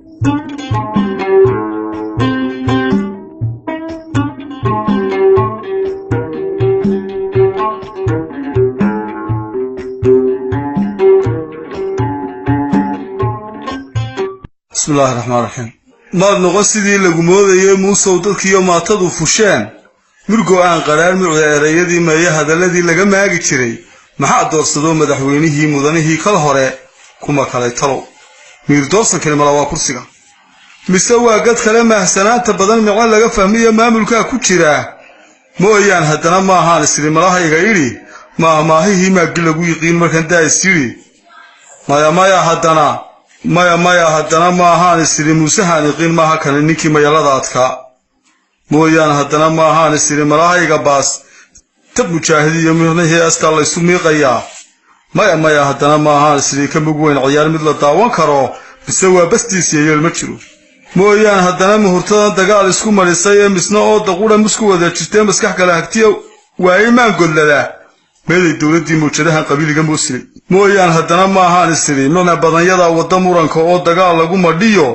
بسم الله الرحمن الرحيم ما نغسدي لغموديه موسى وددكيو maatadu fusheen murgo aan qaraar mucayradii ma hadaladii laga maagi jiray maxaa doorsado madaxweynihii mudanihii kala hore kuma kale talo miir doorsan kalmada waa kursiga mise waa gad kale mahsanaanta badan macaan laga fahmiyo maamulka ku jira mooyaan hadana ma ahaan isri malahayga yiri maahii ma lagu yiqiin markan daayisiri maya hadana ma ahaan isri muusahan yiqiin maaha kan ninkii mayalada adka mooyaan hadana ma ahaan isri malahayga baas tab mujaahidiyo mihnahi asta la isu miiqaya maya hadana ma ahaan isri ka mug weyn ciyaar mid la daawan karo bise waa bastiis yeeyel ma jiro mooyaan hadana muhurtada dagaal isku marisay ee misna oo daqura musku wada jirtay maskax kala hagtiyo waa imaan godlada meelay dawladii muujadahan qabiiliga muusilay mooyaan hadana ma ahaan isri mana badanyada wada muranka oo dagaal lagu madhiyo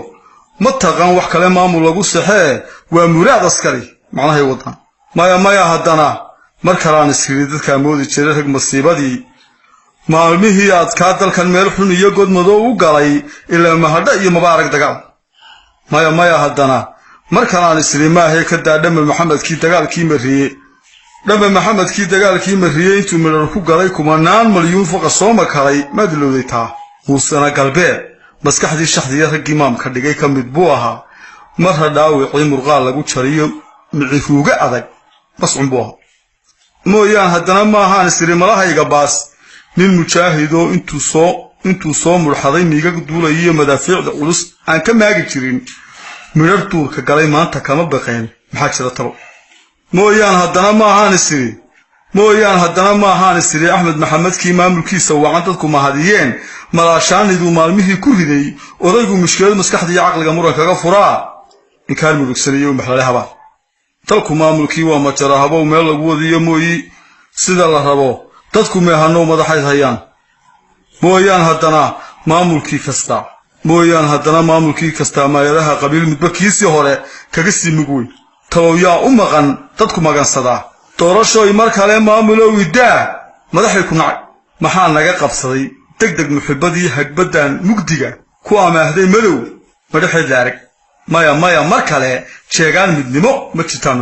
ma taqaan wax kale maamul lagu saxee waa muraad askari macnaheedu wadan maya hadana markaan isri dadka moodi jiray rag masiibadii maalmihii aad ka dalkan meel xun iyo god madow u galay ilaa mahadha iyo mubaarak dagaal maya hadana markaan isri maahay ka daadhama maxamedkii dagaalkii mariyay dhama maxamedkii dagaalkii mariyay intuu mirar ku galay kumanaan milyuun fuqa soo makalay madlowday taa muusana galbeed maskaxdii shaxdiga rag imaam ka dhigay kamid buu ahaa mar dhaawicii murqaal lagu jariyo micifuuga adag bas buu mooyaan hadana ma ahaan isri malahayga baas nin mujaahido intuu soo murxaday miiga duulayo madaafiicda culus aan ka maagi jirin mirar duurka galay maanta kama baqeen maxaa jira talo mooyaan hadana ma ahaan isri Axmed Maxamedkii maamulkiisa wacan dadku mahadiyeen malaashaanidu maalmihii ku riday odaygu mushkilad maskaxda iyo aqliga muran kaga furaa inkaan murugsanayo maxalahaba talku maamulkii waa majarahabo meel lagu wadiyo mooyi sida la rabo dadku meehano madaxay hayaan mooyaan hadana maamulkii kasta maayadaha qabiil midbakiisi hore kaga simugay tawaya u maqan dadku magansada doorashoy mar kale maamulo widaa madaxay ku nacay maxaa naga qabsaday degdeg muhibbadii hagbadan mugdiga ku amaahday madow madaxay daarag maya mar kale sheegaan midnimo ma jirtaan